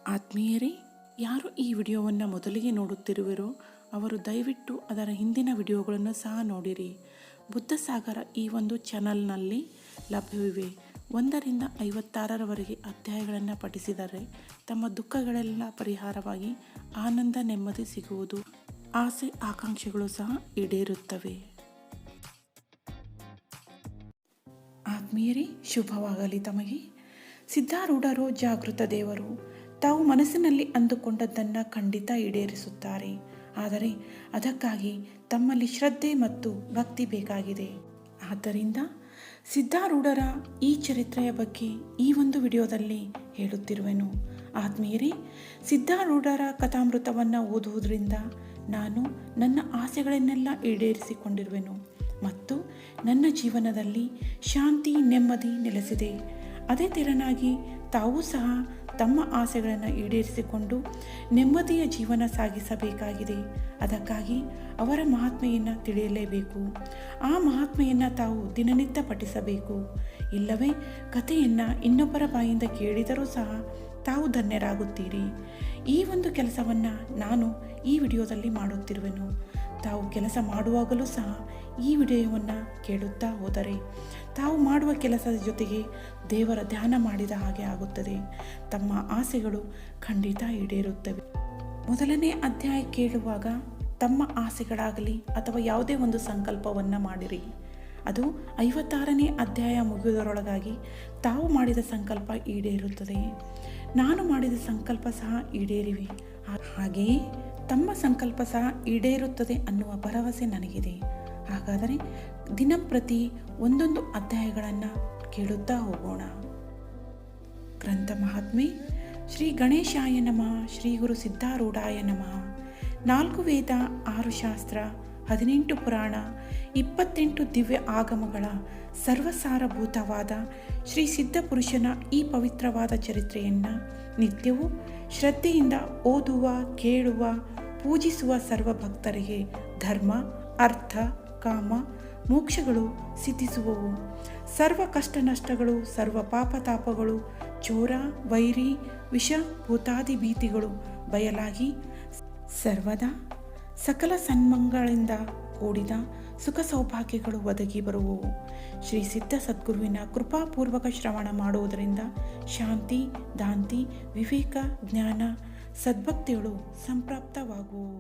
ಆತ್ಮೀಯರೇ, ಯಾರು ಈ ವಿಡಿಯೋವನ್ನು ಮೊದಲಿಗೆ ನೋಡುತ್ತಿರುವಿರೋ ಅವರು ದಯವಿಟ್ಟು ಅದರ ಹಿಂದಿನ ವಿಡಿಯೋಗಳನ್ನು ಸಹ ನೋಡಿರಿ. ಬುದ್ಧಸಾಗರ ಈ ಒಂದು ಚಾನಲ್ನಲ್ಲಿ ಲಭ್ಯವಿವೆ. 1 ರಿಂದ 56ರವರೆಗೆ ಅಧ್ಯಾಯಗಳನ್ನು ಪಠಿಸಿದರೆ ತಮ್ಮ ದುಃಖಗಳೆಲ್ಲ ಪರಿಹಾರವಾಗಿ ಆನಂದ ನೆಮ್ಮದಿ ಸಿಗುವುದು, ಆಸೆ ಆಕಾಂಕ್ಷೆಗಳು ಸಹ ಈಡೇರುತ್ತವೆ. ಆತ್ಮೀಯರೇ, ಶುಭವಾಗಲಿ ತಮಗೆ. ಸಿದ್ಧಾರೂಢರು ಜಾಗೃತ ದೇವರು. ತಾವು ಮನಸ್ಸಿನಲ್ಲಿ ಅಂದುಕೊಂಡದ್ದನ್ನು ಖಂಡಿತ ಈಡೇರಿಸುತ್ತಾರೆ. ಆದರೆ ಅದಕ್ಕಾಗಿ ತಮ್ಮಲ್ಲಿ ಶ್ರದ್ಧೆ ಮತ್ತು ಭಕ್ತಿ ಬೇಕಾಗಿದೆ. ಆದ್ದರಿಂದ ಸಿದ್ಧಾರೂಢರ ಈ ಚರಿತ್ರೆಯ ಬಗ್ಗೆ ಈ ಒಂದು ವಿಡಿಯೋದಲ್ಲಿ ಹೇಳುತ್ತಿರುವೆನು. ಆತ್ಮೀಯರೇ, ಸಿದ್ಧಾರೂಢರ ಕಥಾಮೃತವನ್ನು ಓದುವುದರಿಂದ ನಾನು ನನ್ನ ಆಸೆಗಳನ್ನೆಲ್ಲ ಈಡೇರಿಸಿಕೊಂಡಿರುವೆನು ಮತ್ತು ನನ್ನ ಜೀವನದಲ್ಲಿ ಶಾಂತಿ ನೆಮ್ಮದಿ ನೆಲೆಸಿದೆ. ಅದೇ ತೆರನಾಗಿ ತಾವೂ ಸಹ ತಮ್ಮ ಆಸೆಗಳನ್ನು ಈಡೇರಿಸಿಕೊಂಡು ನೆಮ್ಮದಿಯ ಜೀವನ ಸಾಗಿಸಬೇಕಾಗಿದೆ. ಅದಕ್ಕಾಗಿ ಅವರ ಮಹಾತ್ಮೆಯನ್ನು ತಿಳಿಯಲೇಬೇಕು. ಆ ಮಹಾತ್ಮೆಯನ್ನು ತಾವು ದಿನನಿತ್ಯ ಪಠಿಸಬೇಕು. ಇಲ್ಲವೇ ಕಥೆಯನ್ನು ಇನ್ನೊಬ್ಬರ ಬಾಯಿಂದ ಕೇಳಿದರೂ ಸಹ ತಾವು ಧನ್ಯರಾಗುತ್ತೀರಿ. ಈ ಒಂದು ಕೆಲಸವನ್ನು ನಾನು ಈ ವಿಡಿಯೋದಲ್ಲಿ ಮಾಡುತ್ತಿರುವೆನು. ತಾವು ಕೆಲಸ ಮಾಡುವಾಗಲೂ ಸಹ ಈ ವಿಡಿಯೋವನ್ನು ಕೇಳುತ್ತಾ ಹೋದರೆ ತಾವು ಮಾಡುವ ಕೆಲಸದ ಜೊತೆಗೆ ದೇವರ ಧ್ಯಾನ ಮಾಡಿದ ಹಾಗೆ ಆಗುತ್ತದೆ. ತಮ್ಮ ಆಸೆಗಳು ಖಂಡಿತ ಈಡೇರುತ್ತವೆ. ಮೊದಲನೇ ಅಧ್ಯಾಯ ಕೇಳುವಾಗ ತಮ್ಮ ಆಸೆಗಳಾಗಲಿ ಅಥವಾ ಯಾವುದೇ ಒಂದು ಸಂಕಲ್ಪವನ್ನು ಮಾಡಿರಿ. ಅದು 56ನೇ ಅಧ್ಯಾಯ ಮುಗಿಯುವುದರೊಳಗಾಗಿ ತಾವು ಮಾಡಿದ ಸಂಕಲ್ಪ ಈಡೇರುತ್ತದೆ. ನಾನು ಮಾಡಿದ ಸಂಕಲ್ಪ ಸಹ ಈಡೇರಿವೆ. ಹಾಗೆಯೇ ತಮ್ಮ ಸಂಕಲ್ಪ ಸಹ ಈಡೇರುತ್ತದೆ ಅನ್ನುವ ಭರವಸೆ ನನಗಿದೆ. ಹಾಗಾದರೆ ದಿನಂಪ್ರತಿ ಒಂದೊಂದು ಅಧ್ಯಾಯಗಳನ್ನು ಕೇಳುತ್ತಾ ಹೋಗೋಣ. ಗ್ರಂಥ ಮಹಾತ್ಮೆ. ಶ್ರೀ ಗಣೇಶಾಯ ನಮಃ. ಶ್ರೀ ಗುರು ಸಿದ್ಧಾರೂಢಾಯ ನಮಃ. 4 ವೇದ, 6 ಶಾಸ್ತ್ರ, 18 ಪುರಾಣ, 28 ದಿವ್ಯ ಆಗಮಗಳ ಸರ್ವಸಾರಭೂತವಾದ ಶ್ರೀ ಸಿದ್ಧ ಪುರುಷನ ಈ ಪವಿತ್ರವಾದ ಚರಿತ್ರೆಯನ್ನು ನಿತ್ಯವೂ ಶ್ರದ್ಧೆಯಿಂದ ಓದುವ, ಕೇಳುವ, ಪೂಜಿಸುವ ಸರ್ವ ಭಕ್ತರಿಗೆ ಧರ್ಮ, ಅರ್ಥ, ಕಾಮ, ಮೋಕ್ಷಗಳು ಸಿದ್ಧಿಸುವವು. ಸರ್ವ ಕಷ್ಟ ನಷ್ಟಗಳು, ಸರ್ವ ಪಾಪ ತಾಪಗಳು, ಚೋರ, ವೈರಿ, ವಿಷ, ಭೂತಾದಿ ಭೀತಿಗಳು ಬಯಲಾಗಿ ಸರ್ವದಾ ಸಕಲ ಸನ್ಮಂಗಳಿಂದ ಕೂಡಿದ ಸುಖ ಸೌಭಾಗ್ಯಗಳು ಒದಗಿ ಬರುವವು. ಶ್ರೀ ಸಿದ್ಧ ಸದ್ಗುರುವಿನ ಕೃಪಾಪೂರ್ವಕ ಶ್ರವಣ ಮಾಡುವುದರಿಂದ ಶಾಂತಿ, ದಾಂತಿ, ವಿವೇಕ, ಜ್ಞಾನ, ಸದ್ಭಕ್ತಿಗಳು ಸಂಪ್ರಾಪ್ತವಾಗುವವು.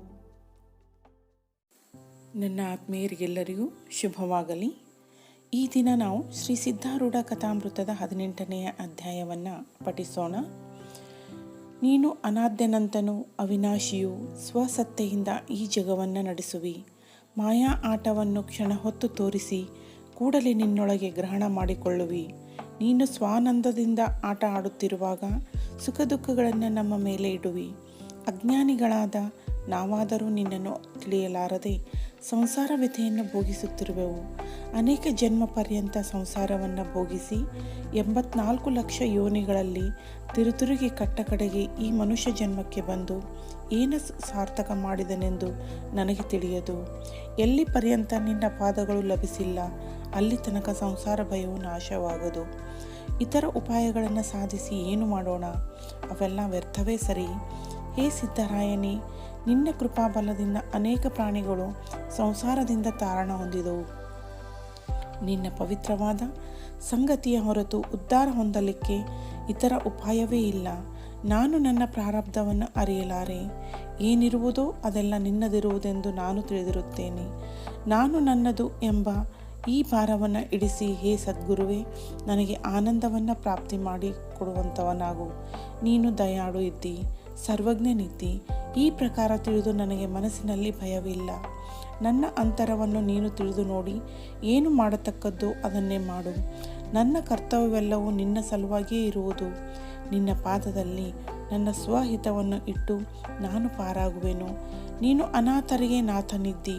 ನನ್ನ ಆತ್ಮೀಯರಿಗೆಲ್ಲರಿಗೂ ಶುಭವಾಗಲಿ. ಈ ದಿನ ನಾವು ಶ್ರೀ ಸಿದ್ಧಾರೂಢ ಕಥಾಮೃತದ 18ನೆಯ ಅಧ್ಯಾಯವನ್ನು ಪಠಿಸೋಣ. ನೀನು ಅನಾದ್ಯನಂತನೂ ಅವಿನಾಶಿಯೂ ಸ್ವಸತ್ತೆಯಿಂದ ಈ ಜಗವನ್ನು ನಡೆಸುವಿ. ಮಾಯಾ ಆಟವನ್ನು ಕ್ಷಣ ಹೊತ್ತು ತೋರಿಸಿ ಕೂಡಲೇ ನಿನ್ನೊಳಗೆ ಗ್ರಹಣ ಮಾಡಿಕೊಳ್ಳುವಿ. ನೀನು ಸ್ವಾನಂದದಿಂದ ಆಟ ಆಡುತ್ತಿರುವಾಗ ಸುಖ ದುಃಖಗಳನ್ನು ನಮ್ಮ ಮೇಲೆ ಇಡುವಿ. ಅಜ್ಞಾನಿಗಳಾದ ನಾವಾದರೂ ನಿನ್ನನ್ನು ತಿಳಿಯಲಾರದೆ ಸಂಸಾರ ವ್ಯಥೆಯನ್ನು ಭೋಗಿಸುತ್ತಿರುವೆವು. ಅನೇಕ ಜನ್ಮ ಪರ್ಯಂತ ಸಂಸಾರವನ್ನು ಭೋಗಿಸಿ 84 ಲಕ್ಷ ಯೋನಿಗಳಲ್ಲಿ ತಿರುತಿರುಗಿ ಕಡೆಗೆ ಈ ಮನುಷ್ಯ ಜನ್ಮಕ್ಕೆ ಬಂದು ಏನು ಸಾರ್ಥಕ ಮಾಡಿದನೆಂದು ನನಗೆ ತಿಳಿಯದು. ಎಲ್ಲಿ ಪರ್ಯಂತ ನಿನ್ನ ಪಾದಗಳು ಲಭಿಸಿಲ್ಲ ಅಲ್ಲಿ ತನಕ ಸಂಸಾರ ಭಯವು ನಾಶವಾಗದು. ಇತರ ಉಪಾಯಗಳನ್ನು ಸಾಧಿಸಿ ಏನು ಮಾಡೋಣ? ಅವೆಲ್ಲ ವ್ಯರ್ಥವೇ ಸರಿ. ಹೇ ಸಿದ್ಧರಾಯನೇ, ನಿನ್ನ ಕೃಪಾಬಲದಿಂದ ಅನೇಕ ಪ್ರಾಣಿಗಳು ಸಂಸಾರದಿಂದ ತಾರಣ ಹೊಂದಿದವು. ನಿನ್ನ ಪವಿತ್ರವಾದ ಸಂಗತಿಯ ಹೊರತು ಉದ್ಧಾರ ಹೊಂದಲಿಕ್ಕೆ ಇತರ ಉಪಾಯವೇ ಇಲ್ಲ. ನಾನು ನನ್ನ ಪ್ರಾರಬ್ಧವನ್ನು ಅರಿಯಲಾರೆ. ಏನಿರುವುದೋ ಅದೆಲ್ಲ ನಿನ್ನದಿರುವುದೆಂದು ನಾನು ತಿಳಿದಿರುತ್ತೇನೆ. ನಾನು ನನ್ನದು ಎಂಬ ಈ ಭಾರವನ್ನು ಇಡಿಸಿ ಹೇ ಸದ್ಗುರುವೇ, ನನಗೆ ಆನಂದವನ್ನು ಪ್ರಾಪ್ತಿ ಮಾಡಿ ಕೊಡುವಂಥವನಾಗು. ನೀನು ದಯಾಳು ಇದ್ದಿ, ಸರ್ವಜ್ಞನಿದ್ದಿ. ಈ ಪ್ರಕಾರ ತಿಳಿದು ನನಗೆ ಮನಸ್ಸಿನಲ್ಲಿ ಭಯವಿಲ್ಲ. ನನ್ನ ಅಂತರವನ್ನು ನೀನು ತಿಳಿದು ನೋಡಿ ಏನು ಮಾಡತಕ್ಕದ್ದು ಅದನ್ನೇ ಮಾಡು. ನನ್ನ ಕರ್ತವ್ಯವೆಲ್ಲವೂ ನಿನ್ನ ಸಲುವಾಗಿಯೇ ಇರುವುದು. ನಿನ್ನ ಪಾದದಲ್ಲಿ ನನ್ನ ಸ್ವಹಿತವನ್ನು ಇಟ್ಟು ನಾನು ಪಾರಾಗುವೆನು. ನೀನು ಅನಾಥರಿಗೆ ನಾಥನಿದ್ದಿ,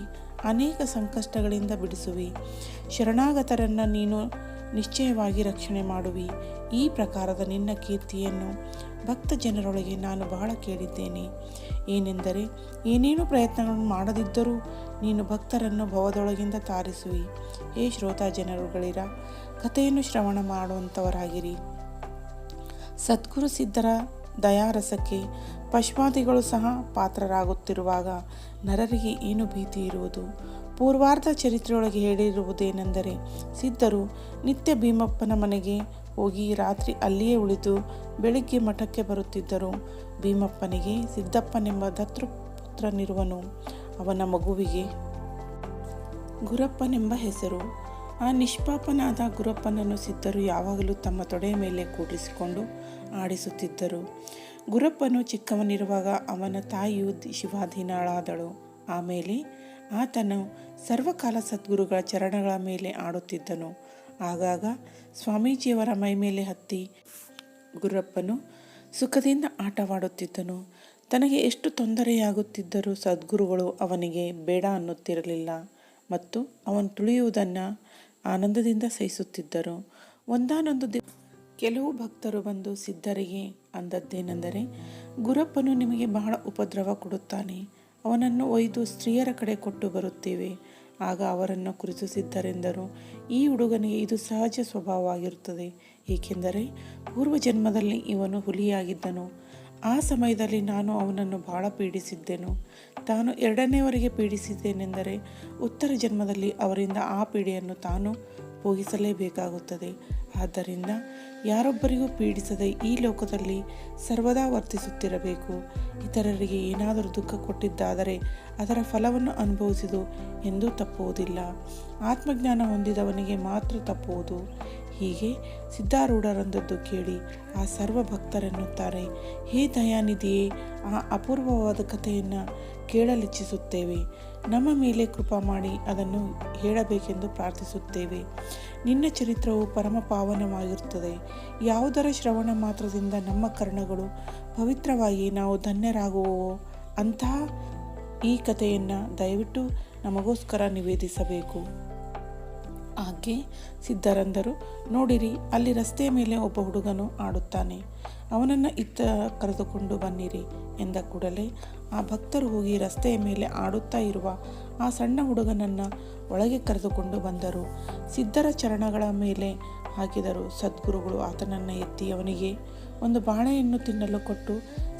ಅನೇಕ ಸಂಕಷ್ಟಗಳಿಂದ ಬಿಡಿಸುವಿ. ಶರಣಾಗತರನ್ನು ನೀನು ನಿಶ್ಚಯವಾಗಿ ರಕ್ಷಣೆ ಮಾಡುವಿ. ಈ ಪ್ರಕಾರದ ನಿನ್ನ ಕೀರ್ತಿಯನ್ನು ಭಕ್ತ ಜನರೊಳಗೆ ನಾನು ಬಹಳ ಕೇಳಿದ್ದೇನೆ. ಏನೆಂದರೆ ಏನೇನು ಪ್ರಯತ್ನಗಳನ್ನು ಮಾಡದಿದ್ದರೂ ನೀನು ಭಕ್ತರನ್ನು ಭವದೊಳಗಿಂದ ತಾರಿಸುವಿ. ಹೇ ಶ್ರೋತಾ ಜನರುಗಳಿರ, ಕಥೆಯನ್ನು ಶ್ರವಣ ಮಾಡುವಂಥವರಾಗಿರಿ. ಸದ್ಗುರು ಸಿದ್ಧರ ದಯಾರಸಕ್ಕೆ ಪಶ್ವಾದಿಗಳು ಸಹ ಪಾತ್ರರಾಗುತ್ತಿರುವಾಗ ನರರಿಗೆ ಏನು ಭೀತಿ ಇರುವುದು? ಪೂರ್ವಾರ್ಧ ಚರಿತ್ರೆಯೊಳಗೆ ಹೇಳಿರುವುದೇನೆಂದರೆ, ಸಿದ್ಧರು ನಿತ್ಯ ಭೀಮಪ್ಪನ ಮನೆಗೆ ಹೋಗಿ ರಾತ್ರಿ ಅಲ್ಲಿಯೇ ಉಳಿದು ಬೆಳಿಗ್ಗೆ ಮಠಕ್ಕೆ ಬರುತ್ತಿದ್ದರು. ಭೀಮಪ್ಪನಿಗೆ ಸಿದ್ದಪ್ಪನೆಂಬ ದತ್ತುಪುತ್ರನಿರುವನು. ಅವನ ಮಗುವಿಗೆ ಗುರಪ್ಪನೆಂಬ ಹೆಸರು. ಆ ನಿಷ್ಪಾಪನಾದ ಗುರಪ್ಪನನ್ನು ಸಿದ್ಧರು ಯಾವಾಗಲೂ ತಮ್ಮ ತೊಡೆಯ ಮೇಲೆ ಕೂಡಿಸಿಕೊಂಡು ಆಡಿಸುತ್ತಿದ್ದರು. ಗುರಪ್ಪನು ಚಿಕ್ಕವನಿರುವಾಗ ಅವನ ತಾಯಿಯು ಶಿವಾಧೀನಳಾದಳು. ಆಮೇಲೆ ಆತನು ಸರ್ವಕಾಲ ಸದ್ಗುರುಗಳ ಚರಣಗಳ ಮೇಲೆ ಆಡುತ್ತಿದ್ದನು. ಆಗಾಗ ಸ್ವಾಮೀಜಿಯವರ ಮೈಮೇಲೆ ಹತ್ತಿ ಗುರಪ್ಪನು ಸುಖದಿಂದ ಆಟವಾಡುತ್ತಿದ್ದನು. ತನಗೆ ಎಷ್ಟು ತೊಂದರೆಯಾಗುತ್ತಿದ್ದರೂ ಸದ್ಗುರುಗಳು ಅವನಿಗೆ ಬೇಡ ಅನ್ನುತ್ತಿರಲಿಲ್ಲ ಮತ್ತು ಅವನು ತುಳಿಯುವುದನ್ನು ಆನಂದದಿಂದ ಸಹಿಸುತ್ತಿದ್ದರು. ಒಂದಾನೊಂದು ಕೆಲವು ಭಕ್ತರು ಬಂದು ಸಿದ್ಧರಿಗೆ ಅಂದದ್ದೇನೆಂದರೆ, ಗುರಪ್ಪನು ನಿಮಗೆ ಬಹಳ ಉಪದ್ರವ ಕೊಡುತ್ತಾನೆ, ಅವನನ್ನು ಒಯ್ದು ಸ್ತ್ರೀಯರ ಕಡೆ ಕೊಟ್ಟು ಬರುತ್ತೇವೆ. ಆಗ ಅವರನ್ನು ಕುರಿತು ಸಿದ್ಧರೆಂದರು, ಈ ಹುಡುಗನಿಗೆ ಇದು ಸಹಜ ಸ್ವಭಾವವಾಗಿರುತ್ತದೆ, ಏಕೆಂದರೆ ಪೂರ್ವ ಜನ್ಮದಲ್ಲಿ ಇವನು ಹುಲಿಯಾಗಿದ್ದನು. ಆ ಸಮಯದಲ್ಲಿ ನಾನು ಅವನನ್ನು ಬಹಳ ಪೀಡಿಸಿದ್ದೆನು. ತಾನು ಎರಡನೆಯವರಿಗೆ ಪೀಡಿಸಿದ್ದೇನೆಂದರೆ ಉತ್ತರ ಜನ್ಮದಲ್ಲಿ ಅವರಿಂದ ಆ ಪೀಡೆಯನ್ನು ತಾನು ಭೋಗಿಸಲೇಬೇಕಾಗುತ್ತದೆ. ಆದ್ದರಿಂದ ಯಾರೊಬ್ಬರಿಗೂ ಪೀಡಿಸದೆ ಈ ಲೋಕದಲ್ಲಿ ಸರ್ವದಾ ವರ್ತಿಸುತ್ತಿರಬೇಕು. ಇತರರಿಗೆ ಏನಾದರೂ ದುಃಖ ಕೊಟ್ಟಿದ್ದಾದರೆ ಅದರ ಫಲವನ್ನು ಅನುಭವಿಸಿದು ಎಂದೂ ತಪ್ಪುವುದಿಲ್ಲ. ಆತ್ಮಜ್ಞಾನ ಹೊಂದಿದವನಿಗೆ ಮಾತ್ರ ತಪ್ಪುವುದು. ಹೀಗೆ ಸಿದ್ಧಾರೂಢರಂದದ್ದು ಕೇಳಿ ಆ ಸರ್ವ ಭಕ್ತರೆನ್ನುತ್ತಾರೆ, ಹೇ ದಯಾನಿಧಿಯೇ, ಆ ಅಪೂರ್ವವಾದ ಕಥೆಯನ್ನು ಕೇಳಲಿಚ್ಛಿಸುತ್ತೇವೆ. ನಮ್ಮ ಮೇಲೆ ಕೃಪಾ ಮಾಡಿ ಅದನ್ನು ಹೇಳಬೇಕೆಂದು ಪ್ರಾರ್ಥಿಸುತ್ತೇವೆ. ನಿನ್ನ ಚರಿತ್ರವು ಪರಮ ಪಾವನವಾಗಿರುತ್ತದೆ. ಯಾವುದರ ಶ್ರವಣ ಮಾತ್ರದಿಂದ ನಮ್ಮ ಕರ್ಣಗಳು ಪವಿತ್ರವಾಗಿ ನಾವು ಧನ್ಯರಾಗುವವೋ ಅಂತಹ ಈ ಕಥೆಯನ್ನು ದಯವಿಟ್ಟು ನಮಗೋಸ್ಕರ ನಿವೇದಿಸಬೇಕು. ಆಕೆ ಸಿದ್ಧರಂದರು, ನೋಡಿರಿ, ಅಲ್ಲಿ ರಸ್ತೆಯ ಮೇಲೆ ಒಬ್ಬ ಹುಡುಗನು ಆಡುತ್ತಾನೆ, ಅವನನ್ನು ಇತ್ತ ಕರೆದುಕೊಂಡು ಬನ್ನಿರಿ ಎಂದ ಕೂಡಲೇ ಆ ಭಕ್ತರು ಹೋಗಿ ರಸ್ತೆಯ ಮೇಲೆ ಆಡುತ್ತಾ ಇರುವ ಆ ಸಣ್ಣ ಹುಡುಗನನ್ನು ಒಳಗೆ ಕರೆದುಕೊಂಡು ಬಂದರು. ಸಿದ್ಧರ ಚರಣಗಳ ಮೇಲೆ ಹಾಕಿದರು. ಸದ್ಗುರುಗಳು ಆತನನ್ನು ಎತ್ತಿ ಅವನಿಗೆ ಒಂದು ಬಾಳೆಯನ್ನು ತಿನ್ನಲು ಕೊಟ್ಟು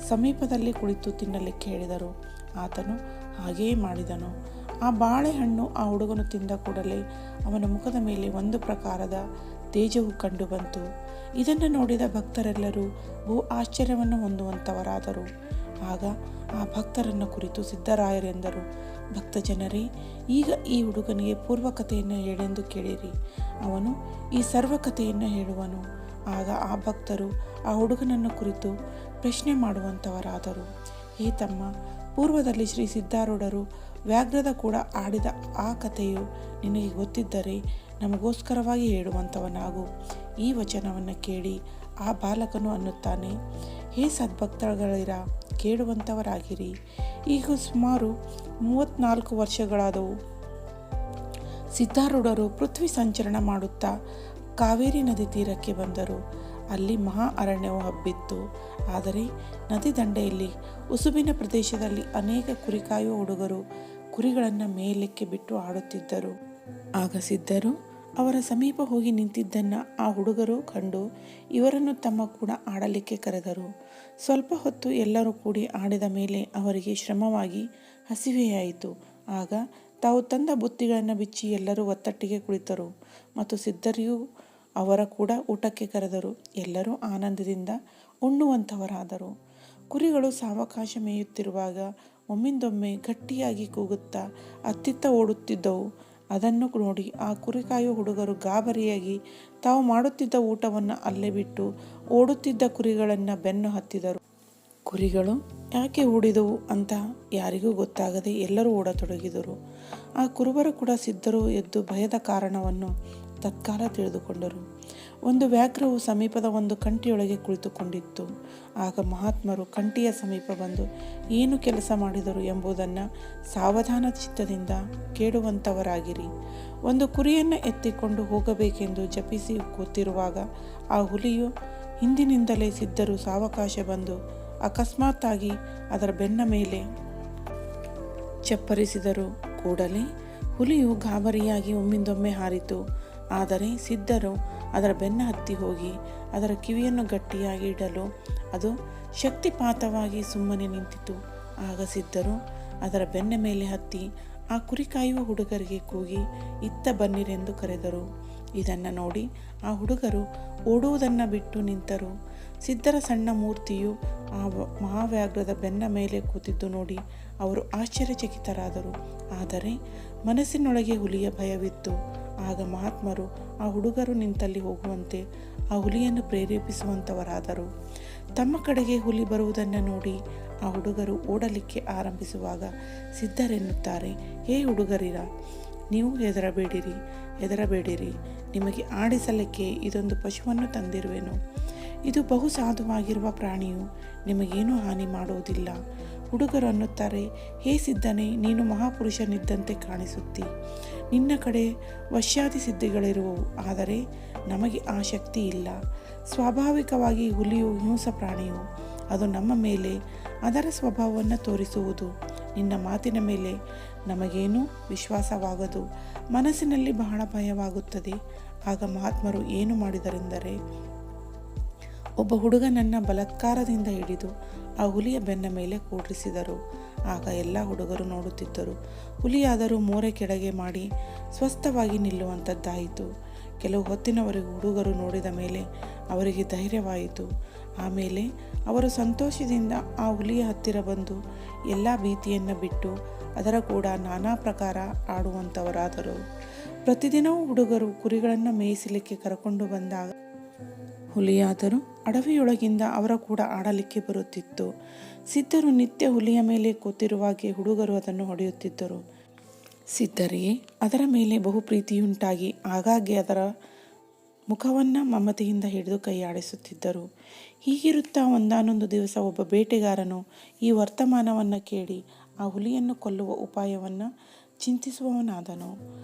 ಸಮೀಪದಲ್ಲಿ ಕುಳಿತು ತಿನ್ನಲಿಕ್ಕೆ ಹೇಳಿದರು. ಆತನು ಹಾಗೆಯೇ ಮಾಡಿದನು. ಆ ಬಾಳೆಹಣ್ಣು ಆ ಹುಡುಗನು ತಿಂದ ಕೂಡಲೇ ಅವನ ಮುಖದ ಮೇಲೆ ಒಂದು ಪ್ರಕಾರದ ತೇಜವು ಕಂಡುಬಂತು. ಇದನ್ನು ನೋಡಿದ ಭಕ್ತರೆಲ್ಲರೂ ಬಹು ಆಶ್ಚರ್ಯವನ್ನು ಹೊಂದುವಂಥವರಾದರು. ಆಗ ಆ ಭಕ್ತರನ್ನು ಕುರಿತು ಸಿದ್ಧರಾಯರೆಂದರು, ಭಕ್ತ ಜನರೇ, ಈಗ ಈ ಹುಡುಗನಿಗೆ ಪೂರ್ವ ಕಥೆಯನ್ನು ಹೇಳೆಂದು ಕೇಳಿರಿ, ಅವನು ಈ ಸರ್ವ ಕಥೆಯನ್ನು ಹೇಳುವನು. ಆಗ ಆ ಭಕ್ತರು ಆ ಹುಡುಗನನ್ನು ಕುರಿತು ಪ್ರಶ್ನೆ ಮಾಡುವಂಥವರಾದರು. ಹೇ ತಮ್ಮ, ಪೂರ್ವದಲ್ಲಿ ಶ್ರೀ ಸಿದ್ಧಾರೂಢರು ವ್ಯಾಘ್ರದ ಕೂಡ ಆಡಿದ ಆ ಕಥೆಯು ನಿನಗೆ ಗೊತ್ತಿದ್ದರೆ ನಮಗೋಸ್ಕರವಾಗಿ ಹೇಳುವಂಥವನಾಗು. ಈ ವಚನವನ್ನು ಕೇಳಿ ಆ ಬಾಲಕನು ಅನ್ನುತ್ತಾನೆ, ಹೇ ಸದ್ಭಕ್ತಗಳಿರ, ಕೇಳುವಂಥವರಾಗಿರಿ. ಈಗ ಸುಮಾರು 34 ವರ್ಷಗಳಾದವು. ಸಿದ್ಧಾರೂಢರು ಪೃಥ್ವಿ ಸಂಚರಣ ಮಾಡುತ್ತಾ ಕಾವೇರಿ ನದಿ ತೀರಕ್ಕೆ ಬಂದರು. ಅಲ್ಲಿ ಮಹಾ ಅರಣ್ಯವು ಹಬ್ಬಿತ್ತು. ಆದರೆ ನದಿ ದಂಡೆಯಲ್ಲಿ ಉಸುಬಿನ ಪ್ರದೇಶದಲ್ಲಿ ಅನೇಕ ಕುರಿಕಾಯುವ ಹುಡುಗರು ಕುರಿಗಳನ್ನು ಮೇಲಕ್ಕೆ ಬಿಟ್ಟು ಆಡುತ್ತಿದ್ದರು. ಆಗ ಸಿದ್ಧರು ಅವರ ಸಮೀಪ ಹೋಗಿ ನಿಂತಿದ್ದನ್ನು ಆ ಹುಡುಗರು ಕಂಡು ಇವರನ್ನು ತಮ್ಮ ಕೂಡ ಆಡಲಿಕ್ಕೆ ಕರೆದರು. ಸ್ವಲ್ಪ ಹೊತ್ತು ಎಲ್ಲರೂ ಕೂಡಿ ಆಡಿದ ಮೇಲೆ ಅವರಿಗೆ ಶ್ರಮವಾಗಿ ಹಸಿವೆಯಾಯಿತು. ಆಗ ತಾವು ತಂದ ಬುತ್ತಿಗಳನ್ನು ಬಿಚ್ಚಿ ಎಲ್ಲರೂ ಒತ್ತಟ್ಟಿಗೆ ಕುಳಿತರು ಮತ್ತು ಸಿದ್ಧರಿಗೂ ಅವರ ಕೂಡ ಊಟಕ್ಕೆ ಕರೆದರು. ಎಲ್ಲರೂ ಆನಂದದಿಂದ ಉಣ್ಣುವಂಥವರಾದರು. ಕುರಿಗಳು ಸಾವಕಾಶ ಮೇಯುತ್ತಿರುವಾಗ ಒಮ್ಮಿಂದೊಮ್ಮೆ ಗಟ್ಟಿಯಾಗಿ ಕೂಗುತ್ತಾ ಅತ್ತಿತ್ತ ಓಡುತ್ತಿದ್ದವು. ಅದನ್ನು ನೋಡಿ ಆ ಕುರಿಕಾಯುವ ಹುಡುಗರು ಗಾಬರಿಯಾಗಿ ತಾವು ಮಾಡುತ್ತಿದ್ದ ಊಟವನ್ನು ಅಲ್ಲೇ ಬಿಟ್ಟು ಓಡುತ್ತಿದ್ದ ಕುರಿಗಳನ್ನು ಬೆನ್ನು ಹತ್ತಿದರು. ಕುರಿಗಳು ಯಾಕೆ ಓಡಿದವು ಅಂತ ಯಾರಿಗೂ ಗೊತ್ತಾಗದೆ ಎಲ್ಲರೂ ಓಡತೊಡಗಿದರು. ಆ ಕುರುಬರು ಕೂಡ ಸಿದ್ಧರು ಎದ್ದು ಭಯದ ಕಾರಣವನ್ನು ತತ್ಕಾಲ ತಿಳಿದುಕೊಂಡರು. ಒಂದು ವ್ಯಾಘ್ರವು ಸಮೀಪದ ಒಂದು ಕಂಠಿಯೊಳಗೆ ಕುಳಿತುಕೊಂಡಿತ್ತು. ಆಗ ಮಹಾತ್ಮರು ಕಂಠಿಯ ಸಮೀಪ ಬಂದು ಏನು ಕೆಲಸ ಮಾಡಿದರು ಎಂಬುದನ್ನು ಸಾವಧಾನ ಚಿತ್ತದಿಂದ ಕೇಳುವಂಥವರಾಗಿರಿ. ಒಂದು ಕುರಿಯನ್ನು ಎತ್ತಿಕೊಂಡು ಹೋಗಬೇಕೆಂದು ಜಪಿಸಿ ಕೂತಿರುವಾಗ ಆ ಹುಲಿಯು ಹಿಂದಿನಿಂದಲೇ ಸಿದ್ಧರು ಸಾವಕಾಶ ಬಂದು ಅಕಸ್ಮಾತ್ತಾಗಿ ಅದರ ಬೆನ್ನ ಮೇಲೆ ಚಪ್ಪರಿಸಿದರು. ಕೂಡಲೇ ಹುಲಿಯು ಗಾಬರಿಯಾಗಿ ಒಮ್ಮಿಂದೊಮ್ಮೆ ಹಾರಿತು. ಆದರೆ ಸಿದ್ಧರು ಅದರ ಬೆನ್ನ ಹತ್ತಿ ಹೋಗಿ ಅದರ ಕಿವಿಯನ್ನು ಗಟ್ಟಿಯಾಗಿ ಇಡಲು ಅದು ಶಕ್ತಿಪಾತವಾಗಿ ಸುಮ್ಮನೆ ನಿಂತಿತು. ಆಗ ಸಿದ್ಧರು ಅದರ ಬೆನ್ನ ಮೇಲೆ ಹತ್ತಿ ಆ ಕುರಿ ಕಾಯುವ ಹುಡುಗರಿಗೆ ಕೂಗಿ ಇತ್ತ ಬನ್ನಿರೆಂದು ಕರೆದರು. ಇದನ್ನು ನೋಡಿ ಆ ಹುಡುಗರು ಓಡುವುದನ್ನು ಬಿಟ್ಟು ನಿಂತರು. ಸಿದ್ಧರ ಸಣ್ಣ ಮೂರ್ತಿಯು ಆ ಮಹಾವ್ಯಾಘ್ರದ ಬೆನ್ನ ಮೇಲೆ ಕೂತಿದ್ದು ನೋಡಿ ಅವರು ಆಶ್ಚರ್ಯಚಕಿತರಾದರು. ಆದರೆ ಮನಸ್ಸಿನೊಳಗೆ ಹುಲಿಯ ಭಯವಿತ್ತು. ಆಗ ಮಹಾತ್ಮರು ಆ ಹುಡುಗರು ನಿಂತಲ್ಲಿ ಹೋಗುವಂತೆ ಆ ಹುಲಿಯನ್ನು ಪ್ರೇರೇಪಿಸುವಂಥವರಾದರು. ತಮ್ಮ ಕಡೆಗೆ ಹುಲಿ ಬರುವುದನ್ನು ನೋಡಿ ಆ ಹುಡುಗರು ಓಡಲಿಕ್ಕೆ ಆರಂಭಿಸುವಾಗ ಸಿದ್ಧರೆನ್ನುತ್ತಾರೆ, ಹೇ ಹುಡುಗರಿರ, ನೀವು ಹೆದರಬೇಡಿರಿ, ನಿಮಗೆ ಆಡಿಸಲಿಕ್ಕೆ ಇದೊಂದು ಪಶುವನ್ನು ತಂದಿರುವೆನು. ಇದು ಬಹು ಸಾಧುವಾಗಿರುವ ಪ್ರಾಣಿಯು ನಿಮಗೇನೂ ಹಾನಿ ಮಾಡುವುದಿಲ್ಲ. ಹುಡುಗರು ಅನ್ನುತ್ತಾರೆ, ಹೇ ಸಿದ್ಧನೇ, ನೀನು ಮಹಾಪುರುಷನಿದ್ದಂತೆ ಕಾಣಿಸುತ್ತಿ. ನಿನ್ನ ಕಡೆ ವಶ್ಯಾದಿ ಸಿದ್ಧಿಗಳಿರುವವು, ಆದರೆ ನಮಗೆ ಆ ಶಕ್ತಿ ಇಲ್ಲ. ಸ್ವಾಭಾವಿಕವಾಗಿ ಹುಲಿಯು ಹಿಂಸ ಪ್ರಾಣಿಯು. ಅದು ನಮ್ಮ ಮೇಲೆ ಅದರ ಸ್ವಭಾವವನ್ನು ತೋರಿಸುವುದು. ನಿನ್ನ ಮಾತಿನ ಮೇಲೆ ನಮಗೇನೂ ವಿಶ್ವಾಸವಾಗದು. ಮನಸ್ಸಿನಲ್ಲಿ ಬಹಳ ಭಯವಾಗುತ್ತದೆ. ಆಗ ಮಹಾತ್ಮರು ಏನು ಮಾಡಿದರೆಂದರೆ, ಒಬ್ಬ ಹುಡುಗನನ್ನು ಬಲಾತ್ಕಾರದಿಂದ ಹಿಡಿದು ಆ ಹುಲಿಯ ಬೆನ್ನ ಮೇಲೆ ಕೂಡಿಸಿದರು. ಆಗ ಎಲ್ಲ ಹುಡುಗರು ನೋಡುತ್ತಿದ್ದರು. ಹುಲಿಯಾದರೂ ಮೋರೆ ಕೆಳಗೆ ಮಾಡಿ ಸ್ವಸ್ಥವಾಗಿ ನಿಲ್ಲುವಂಥದ್ದಾಯಿತು. ಕೆಲವು ಹೊತ್ತಿನವರೆಗೂ ಹುಡುಗರು ನೋಡಿದ ಮೇಲೆ ಅವರಿಗೆ ಧೈರ್ಯವಾಯಿತು. ಆಮೇಲೆ ಅವರು ಸಂತೋಷದಿಂದ ಆ ಹುಲಿಯ ಹತ್ತಿರ ಬಂದು ಎಲ್ಲ ಭೀತಿಯನ್ನು ಬಿಟ್ಟು ಅದರ ಕೂಡ ನಾನಾ ಪ್ರಕಾರ ಆಡುವಂಥವರಾದರು. ಪ್ರತಿದಿನವೂ ಹುಡುಗರು ಕುರಿಗಳನ್ನು ಮೇಯಿಸಲಿಕ್ಕೆ ಕರಕೊಂಡು ಬಂದಾಗ ಹುಲಿಯಾದರೂ ಅಡವಿಯೊಳಗಿಂದ ಅವರ ಕೂಡ ಆಡಲಿಕ್ಕೆ ಬರುತ್ತಿತ್ತು. ಸಿದ್ಧರು ನಿತ್ಯ ಹುಲಿಯ ಮೇಲೆ ಕೂತಿರುವಾಗೆ ಹುಡುಗರು ಅದನ್ನು ಹೊಡೆಯುತ್ತಿದ್ದರು. ಸಿದ್ಧರಿಗೆ ಅದರ ಮೇಲೆ ಬಹು ಪ್ರೀತಿಯುಂಟಾಗಿ ಆಗಾಗ್ಗೆ ಅದರ ಮುಖವನ್ನು ಮಮತೆಯಿಂದ ಹಿಡಿದು ಕೈಯಾಡಿಸುತ್ತಿದ್ದರು. ಹೀಗಿರುತ್ತಾ ಒಂದಾನೊಂದು ದಿವಸ ಒಬ್ಬ ಬೇಟೆಗಾರನು ಈ ವರ್ತಮಾನವನ್ನು ಕೇಳಿ ಆ ಹುಲಿಯನ್ನು ಕೊಲ್ಲುವ ಉಪಾಯವನ್ನು ಚಿಂತಿಸುವವನಾದನು.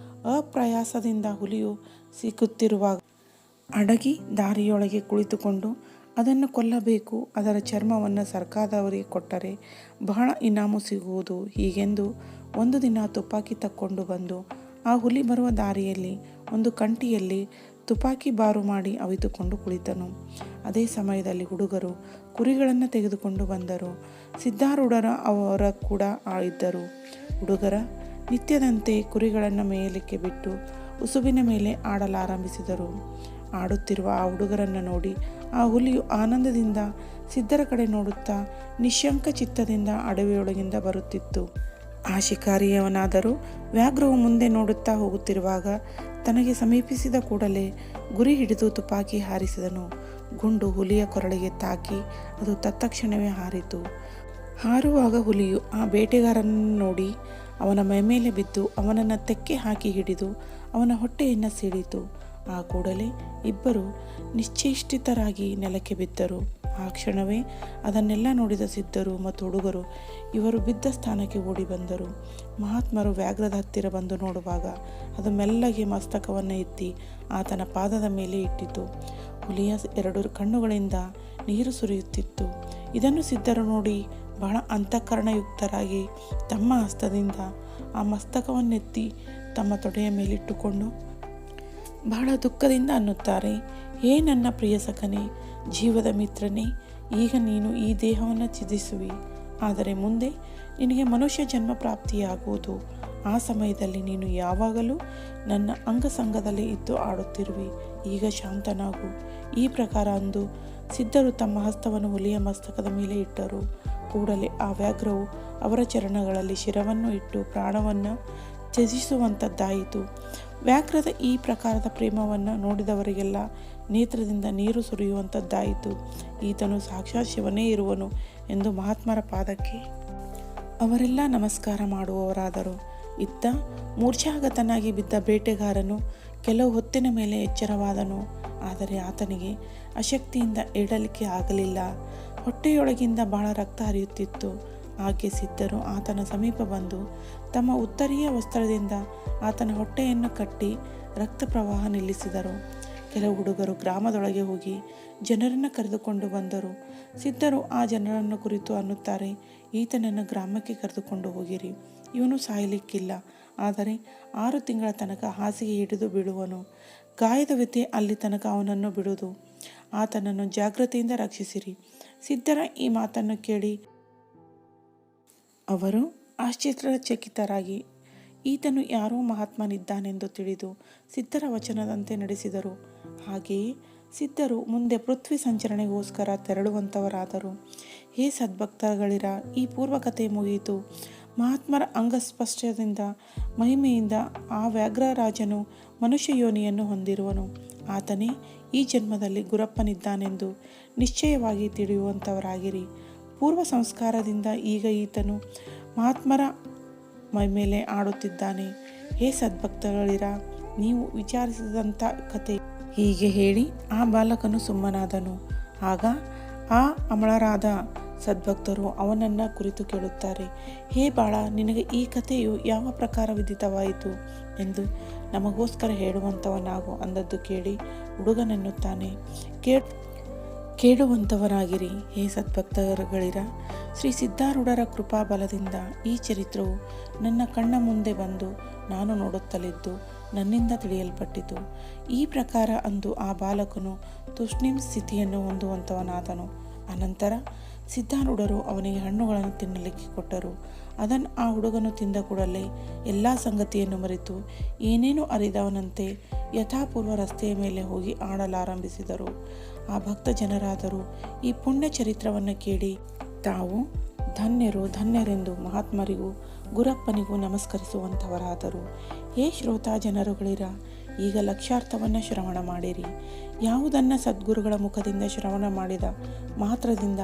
ಅಪ್ರಯಾಸದಿಂದ ಹುಲಿಯು ಸಿಕ್ಕುತ್ತಿರುವಾಗ ಅಡಗಿ ದಾರಿಯೊಳಗೆ ಕುಳಿತುಕೊಂಡು ಅದನ್ನು ಕೊಲ್ಲಬೇಕು, ಅದರ ಚರ್ಮವನ್ನು ಸರ್ಕಾರದವರಿಗೆ ಕೊಟ್ಟರೆ ಬಹಳ ಇನಾಮು ಸಿಗುವುದು ಹೀಗೆಂದು ಒಂದು ದಿನ ತುಪಾಕಿ ತಕ್ಕೊಂಡು ಬಂದು ಆ ಹುಲಿ ಬರುವ ದಾರಿಯಲ್ಲಿ ಒಂದು ಕಂಟಿಯಲ್ಲಿ ತುಪಾಕಿ ಬಾರು ಮಾಡಿ ಅವಿತುಕೊಂಡು ಕುಳಿತನು. ಅದೇ ಸಮಯದಲ್ಲಿ ಹುಡುಗರು ಕುರಿಗಳನ್ನು ತೆಗೆದುಕೊಂಡು ಬಂದರು. ಸಿದ್ಧಾರೂಢರ ಅವರ ಕೂಡ ಇದ್ದರು. ಹುಡುಗರ ನಿತ್ಯದಂತೆ ಕುರಿಗಳನ್ನು ಮೇಯಲಿಕ್ಕೆ ಬಿಟ್ಟು ಉಸುಬಿನ ಮೇಲೆ ಆಡಲಾರಂಭಿಸಿದರು. ಆಡುತ್ತಿರುವ ಆ ಹುಡುಗರನ್ನು ನೋಡಿ ಆ ಹುಲಿಯು ಆನಂದದಿಂದ ಸಿದ್ಧರ ಕಡೆ ನೋಡುತ್ತಾ ನಿಶಂಕ ಚಿತ್ತದಿಂದ ಅಡವಿಯೊಳಗಿಂದ ಬರುತ್ತಿತ್ತು. ಆ ಶಿಕಾರಿಯವನಾದರೂ ವ್ಯಾಘ್ರವು ಮುಂದೆ ನೋಡುತ್ತಾ ಹೋಗುತ್ತಿರುವಾಗ ತನಗೆ ಸಮೀಪಿಸಿದ ಕೂಡಲೇ ಗುರಿ ಹಿಡಿದು ತುಪಾಕಿ ಹಾರಿಸಿದನು. ಗುಂಡು ಹುಲಿಯ ಕೊರಳಿಗೆ ತಾಕಿ ಅದು ತತ್ಕ್ಷಣವೇ ಹಾರಿತು. ಹಾರುವಾಗ ಹುಲಿಯು ಆ ಬೇಟೆಗಾರನನ್ನು ನೋಡಿ ಅವನ ಮೈಮೇಲೆ ಬಿದ್ದು ಅವನನ್ನು ತೆಕ್ಕೆ ಹಾಕಿ ಹಿಡಿದು ಅವನ ಹೊಟ್ಟೆಯನ್ನು ಸೀಳಿತು. ಆ ಕೂಡಲೇ ಇಬ್ಬರು ನಿಶ್ಚೇಷ್ಟಿತರಾಗಿ ನೆಲಕ್ಕೆ ಬಿದ್ದರು. ಆ ಕ್ಷಣವೇ ಅದನ್ನೆಲ್ಲ ನೋಡಿದ ಸಿದ್ಧರು ಮತ್ತು ಹುಡುಗರು ಇವರು ಬಿದ್ದ ಸ್ಥಾನಕ್ಕೆ ಓಡಿ ಬಂದರು. ಮಹಾತ್ಮರು ವ್ಯಾಘ್ರದ ಹತ್ತಿರ ಬಂದು ನೋಡುವಾಗ ಅದು ಮೆಲ್ಲಗೆ ಮಸ್ತಕವನ್ನು ಎತ್ತಿ ಆತನ ಪಾದದ ಮೇಲೆ ಇಟ್ಟಿತು. ಹುಲಿಯ 2 ಕಣ್ಣುಗಳಿಂದ ನೀರು ಸುರಿಯುತ್ತಿತ್ತು. ಇದನ್ನು ಸಿದ್ಧರು ನೋಡಿ ಬಹಳ ಅಂತಃಕರಣಯುಕ್ತರಾಗಿ ತಮ್ಮ ಹಸ್ತದಿಂದ ಆ ಮಸ್ತಕವನ್ನೆತ್ತಿ ತಮ್ಮ ತೊಡೆಯ ಮೇಲಿಟ್ಟುಕೊಂಡು ಬಹಳ ದುಃಖದಿಂದ ಅನ್ನುತ್ತಾರೆ, ಹೇ ನನ್ನ ಪ್ರಿಯ ಸಖನೇ, ಜೀವದ ಮಿತ್ರನೇ, ಈಗ ನೀನು ಈ ದೇಹವನ್ನು ತ್ಯಜಿಸುವಿ. ಆದರೆ ಮುಂದೆ ನಿನಗೆ ಮನುಷ್ಯ ಜನ್ಮ ಪ್ರಾಪ್ತಿಯಾಗುವುದು. ಆ ಸಮಯದಲ್ಲಿ ನೀನು ಯಾವಾಗಲೂ ನನ್ನ ಅಂಗಸಂಗದಲ್ಲಿ ಇದ್ದು ಆಡುತ್ತಿರುವಿ. ಈಗ ಶಾಂತನಾಗು. ಈ ಪ್ರಕಾರ ಅಂದು ಸಿದ್ಧರು ತಮ್ಮ ಹಸ್ತವನ್ನು ಹುಲಿಯ ಮಸ್ತಕದ ಮೇಲೆ ಇಟ್ಟರು. ಕೂಡಲೇ ಆ ವ್ಯಾಘ್ರವು ಅವರ ಚರಣಗಳಲ್ಲಿ ಶಿರವನ್ನು ಇಟ್ಟು ಪ್ರಾಣವನ್ನು ತ್ಯಜಿಸುವಂಥದ್ದಾಯಿತು. ವ್ಯಾಘ್ರದ ಈ ಪ್ರಕಾರದ ಪ್ರೇಮವನ್ನು ನೋಡಿದವರಿಗೆಲ್ಲ ನೇತ್ರದಿಂದ ನೀರು ಸುರಿಯುವಂಥದ್ದಾಯಿತು. ಈತನು ಸಾಕ್ಷಾತ್ ಶಿವನೇ ಇರುವನು ಎಂದು ಮಹಾತ್ಮರ ಪಾದಕ್ಕೆ ಅವರೆಲ್ಲ ನಮಸ್ಕಾರ ಮಾಡುವವರಾದರು. ಇತ್ತ ಮೂರ್ಛಾಗತನಾಗಿ ಬಿದ್ದ ಬೇಟೆಗಾರನು ಕೆಲವು ಹೊತ್ತಿನ ಮೇಲೆ ಎಚ್ಚರವಾದನು. ಆದರೆ ಆತನಿಗೆ ಅಶಕ್ತಿಯಿಂದ ಏಳಲಿಕ್ಕೆ ಆಗಲಿಲ್ಲ. ಹೊಟ್ಟೆಯೊಳಗಿಂದ ಬಹಳ ರಕ್ತ ಹರಿಯುತ್ತಿತ್ತು. ಆಕೆ ಸಿದ್ಧರು ಆತನ ಸಮೀಪ ಬಂದು ತಮ್ಮ ಉತ್ತರೀಯ ವಸ್ತ್ರದಿಂದ ಆತನ ಹೊಟ್ಟೆಯನ್ನು ಕಟ್ಟಿ ರಕ್ತ ಪ್ರವಾಹ ನಿಲ್ಲಿಸಿದರು. ಕೆಲವು ಹುಡುಗರು ಗ್ರಾಮದೊಳಗೆ ಹೋಗಿ ಜನರನ್ನು ಕರೆದುಕೊಂಡು ಬಂದರು. ಸಿದ್ಧರು ಆ ಜನರನ್ನು ಕುರಿತು ಅನ್ನುತ್ತಾರೆ, ಈತನನ್ನು ಗ್ರಾಮಕ್ಕೆ ಕರೆದುಕೊಂಡು ಹೋಗಿರಿ. ಇವನು ಸಾಯಲಿಕ್ಕಿಲ್ಲ, ಆದರೆ 6 ತಿಂಗಳ ತನಕ ಹಾಸಿಗೆ ಹಿಡಿದು ಬೀಳುವನು. ಗಾಯದ ವ್ಯಥೆ ಅಲ್ಲಿ ತನಕ ಅವನನ್ನು ಬಿಡುವುದು. ಆತನನ್ನು ಜಾಗ್ರತೆಯಿಂದ ರಕ್ಷಿಸಿರಿ. ಸಿದ್ಧರ ಈ ಮಾತನ್ನು ಕೇಳಿ ಅವರು ಆಶ್ಚರ್ಯಚಕಿತರಾಗಿ ಈತನು ಯಾರೋ ಮಹಾತ್ಮನಿದ್ದಾನೆಂದು ತಿಳಿದು ಸಿದ್ಧರ ವಚನದಂತೆ ನಡೆಸಿದರು. ಹಾಗೆಯೇ ಸಿದ್ಧರು ಮುಂದೆ ಪೃಥ್ವಿ ಸಂಚರಣೆಗೋಸ್ಕರ ತೆರಳುವಂಥವರಾದರು. ಹೇ ಸದ್ಭಕ್ತಗಳಿರ, ಈ ಪೂರ್ವಕತೆ ಮುಗಿಯಿತು. ಮಹಾತ್ಮರ ಅಂಗಸ್ಪರ್ಶದಿಂದ ಮಹಿಮೆಯಿಂದ ಆ ವ್ಯಾಘ್ರರಾಜನು ಮನುಷ್ಯ ಯೋನಿಯನ್ನು ಹೊಂದಿರುವನು. ಆತನೇ ಈ ಜನ್ಮದಲ್ಲಿ ಗುರಪ್ಪನಿದ್ದಾನೆಂದು ನಿಶ್ಚಯವಾಗಿ ತಿಳಿಯುವಂಥವರಾಗಿರಿ. ಪೂರ್ವ ಸಂಸ್ಕಾರದಿಂದ ಈಗ ಈತನು ಮಹಾತ್ಮರ ಮೈಮೇಲೆ ಆಡುತ್ತಿದ್ದಾನೆ. ಹೇ ಸದ್ಭಕ್ತಗಳಿರ, ನೀವು ವಿಚಾರಿಸಿದಂಥ ಕತೆ. ಹೀಗೆ ಹೇಳಿ ಆ ಬಾಲಕನು ಸುಮ್ಮನಾದನು. ಆಗ ಆ ಅಮಳರಾದ ಸದ್ಭಕ್ತರು ಅವನನ್ನು ಕುರಿತು ಕೇಳುತ್ತಾರೆ, ಹೇ ಬಾಳ, ನಿನಗೆ ಈ ಕಥೆಯು ಯಾವ ಪ್ರಕಾರ ವಿದಿತವಾಯಿತು ಎಂದು ನಮಗೋಸ್ಕರ ಹೇಳುವಂಥವನಾಗು ಅಂದದ್ದು ಕೇಳಿ ಹುಡುಗನೆನ್ನುತ್ತಾನೆ, ಕೇಳುವಂಥವರಾಗಿರಿ. ಹೇ ಸದ್ಭಕ್ತರುಗಳಿರ, ಶ್ರೀ ಸಿದ್ಧಾರೂಢರ ಕೃಪಾಬಲದಿಂದ ಈ ಚರಿತ್ರವು ನನ್ನ ಕಣ್ಣ ಮುಂದೆ ಬಂದು ನಾನು ನೋಡುತ್ತಲಿದ್ದು ನನ್ನಿಂದ ತಿಳಿಯಲ್ಪಟ್ಟಿತು. ಈ ಪ್ರಕಾರ ಅಂದು ಆ ಬಾಲಕನು ತುಷ್ಣೀಂ ಸ್ಥಿತಿಯನ್ನು ಹೊಂದುವಂಥವನಾದನು. ಅನಂತರ ಸಿದ್ಧಾರೂಢರು ಅವನಿಗೆ ಹಣ್ಣುಗಳನ್ನು ತಿನ್ನಲಿಕ್ಕೆ ಕೊಟ್ಟರು. ಅದನ್ನು ಆ ಹುಡುಗನು ತಿಂದ ಕೂಡಲೇ ಎಲ್ಲ ಸಂಗತಿಯನ್ನು ಮರೆತು ಏನೇನು ಅರಿದವನಂತೆ ಯಥಾಪೂರ್ವ ರಸ್ತೆಯ ಮೇಲೆ ಹೋಗಿ ಆಡಲಾರಂಭಿಸಿದರು. ಆ ಭಕ್ತ ಜನರಾದರೂ ಈ ಪುಣ್ಯ ಚರಿತ್ರವನ್ನು ಕೇಳಿ ತಾವು ಧನ್ಯರೆಂದು ಮಹಾತ್ಮರಿಗೂ ಗುರಪ್ಪನಿಗೂ ನಮಸ್ಕರಿಸುವಂಥವರಾದರು. ಹೇ ಶ್ರೋತಾ ಜನರುಗಳಿರ, ಈಗ ಲಕ್ಷ್ಯಾರ್ಥವನ್ನು ಶ್ರವಣ ಮಾಡಿರಿ. ಯಾವುದನ್ನು ಸದ್ಗುರುಗಳ ಮುಖದಿಂದ ಶ್ರವಣ ಮಾಡಿದ ಮಾತ್ರದಿಂದ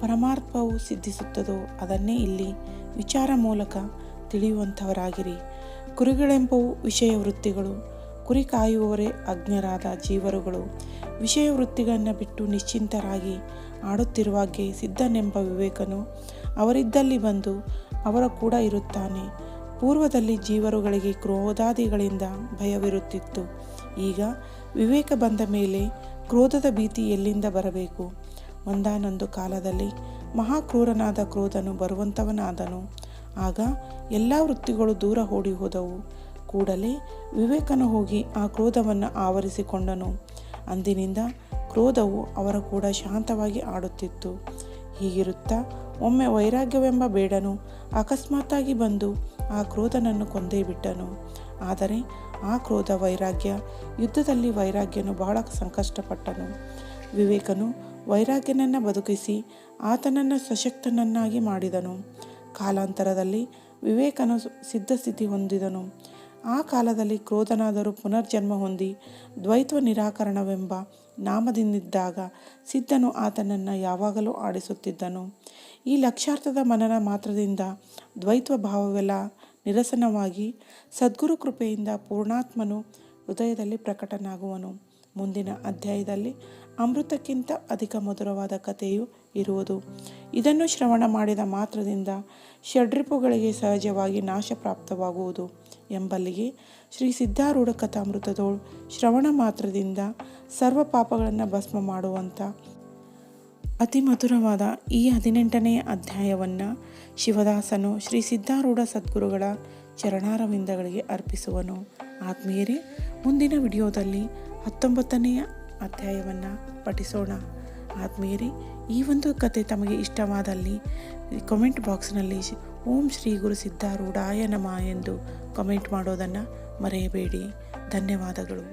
ಪರಮಾರ್ಥವು ಸಿದ್ಧಿಸುತ್ತದೋ ಅದನ್ನೇ ಇಲ್ಲಿ ವಿಚಾರ ಮೂಲಕ ತಿಳಿಯುವಂಥವರಾಗಿರಿ. ಕುರಿಗಳೆಂಬುವು ವಿಷಯ ವೃತ್ತಿಗಳು. ಕುರಿ ಕಾಯುವವರೇ ಅಜ್ಞರಾದ ಜೀವರುಗಳು. ವಿಷಯ ವೃತ್ತಿಗಳನ್ನು ಬಿಟ್ಟು ನಿಶ್ಚಿಂತರಾಗಿ ಆಡುತ್ತಿರುವಾಗೆ ಸಿದ್ಧನೆಂಬ ವಿವೇಕನು ಅವರಿದ್ದಲ್ಲಿ ಬಂದು ಅವರ ಕೂಡ ಇರುತ್ತಾನೆ. ಪೂರ್ವದಲ್ಲಿ ಜೀವರುಗಳಿಗೆ ಕ್ರೋಧಾದಿಗಳಿಂದ ಭಯವಿರುತ್ತಿತ್ತು. ಈಗ ವಿವೇಕ ಬಂದ ಮೇಲೆ ಕ್ರೋಧದ ಭೀತಿ ಎಲ್ಲಿಂದ ಬರಬೇಕು? ಒಂದಾನೊಂದು ಕಾಲದಲ್ಲಿ ಮಹಾಕ್ರೂರನಾದ ಕ್ರೋಧನು ಬರುವಂಥವನಾದನು. ಆಗ ಎಲ್ಲ ವೃತ್ತಿಗಳು ದೂರ ಓಡಿ ಹೋದವು. ಕೂಡಲೇ ವಿವೇಕನು ಹೋಗಿ ಆ ಕ್ರೋಧವನ್ನು ಆವರಿಸಿಕೊಂಡನು. ಅಂದಿನಿಂದ ಕ್ರೋಧವು ಅವರ ಕೂಡ ಶಾಂತವಾಗಿ ಆಡುತ್ತಿತ್ತು. ಹೀಗಿರುತ್ತಾ ಒಮ್ಮೆ ವೈರಾಗ್ಯವೆಂಬ ಬೇಡನು ಅಕಸ್ಮಾತ್ತಾಗಿ ಬಂದು ಆ ಕ್ರೋಧನನ್ನು ಕೊಂದೇ ಬಿಟ್ಟನು. ಆದರೆ ಆ ಕ್ರೋಧ ವೈರಾಗ್ಯ ಯುದ್ಧದಲ್ಲಿ ವೈರಾಗ್ಯನು ಬಹಳ ಸಂಕಷ್ಟಪಟ್ಟನು. ವಿವೇಕನು ವೈರಾಗ್ಯನನ್ನು ಬದುಕಿಸಿ ಆತನನ್ನು ಸಶಕ್ತನನ್ನಾಗಿ ಮಾಡಿದನು. ಕಾಲಾಂತರದಲ್ಲಿ ವಿವೇಕನು ಸಿದ್ಧಸ್ಥಿತಿ ಹೊಂದಿದನು. ಆ ಕಾಲದಲ್ಲಿ ಕ್ರೋಧನಾದರೂ ಪುನರ್ಜನ್ಮ ಹೊಂದಿ ದ್ವೈತ್ವ ನಿರಾಕರಣವೆಂಬ ನಾಮದಿಂದಿದ್ದಾಗ ಸಿದ್ಧನು ಆತನನ್ನು ಯಾವಾಗಲೂ ಆಡಿಸುತ್ತಿದ್ದನು. ಈ ಲಕ್ಷ್ಯಾರ್ಥದ ಮನನ ಮಾತ್ರದಿಂದ ದ್ವೈತ್ವ ಭಾವವೆಲ್ಲ ನಿರಸನವಾಗಿ ಸದ್ಗುರು ಕೃಪೆಯಿಂದ ಪೂರ್ಣಾತ್ಮನು ಹೃದಯದಲ್ಲಿ ಪ್ರಕಟನಾಗುವನು. ಮುಂದಿನ ಅಧ್ಯಾಯದಲ್ಲಿ ಅಮೃತಕ್ಕಿಂತ ಅಧಿಕ ಮಧುರವಾದ ಕಥೆಯು ಇರುವುದು. ಇದನ್ನು ಶ್ರವಣ ಮಾಡಿದ ಮಾತ್ರದಿಂದ ಷಡ್ರಿಪುಗಳಿಗೆ ಸಹಜವಾಗಿ ನಾಶ ಪ್ರಾಪ್ತವಾಗುವುದು ಎಂಬಲ್ಲಿಗೆ ಶ್ರೀ ಸಿದ್ಧಾರೂಢ ಕಥಾಮೃತದೋಳು ಶ್ರವಣ ಮಾತ್ರದಿಂದ ಸರ್ವ ಪಾಪಗಳನ್ನು ಭಸ್ಮ ಮಾಡುವಂಥ ಅತಿ ಮಧುರವಾದ ಈ 18ನೇ ಅಧ್ಯಾಯವನ್ನು ಶಿವದಾಸನು ಶ್ರೀ ಸಿದ್ಧಾರೂಢ ಸದ್ಗುರುಗಳ ಚರಣಾರವಿಂದಗಳಿಗೆ ಅರ್ಪಿಸುವನು. ಆತ್ಮೀಯರೇ, ಮುಂದಿನ ವಿಡಿಯೋದಲ್ಲಿ 19ನೇ ಅಧ್ಯಾಯವನ್ನು ಪಠಿಸೋಣ. ಆತ್ಮೀಯರೇ, ಈ ಒಂದು ಕತೆ ತಮಗೆ ಇಷ್ಟವಾದಲ್ಲಿ ಕಮೆಂಟ್ ಬಾಕ್ಸ್ನಲ್ಲಿ ಓಂ ಶ್ರೀ ಗುರು ಸಿದ್ಧಾರೂಢಾಯ ನಮಃ ಎಂದು ಕಮೆಂಟ್ ಮಾಡೋದನ್ನು ಮರೆಯಬೇಡಿ. ಧನ್ಯವಾದಗಳು.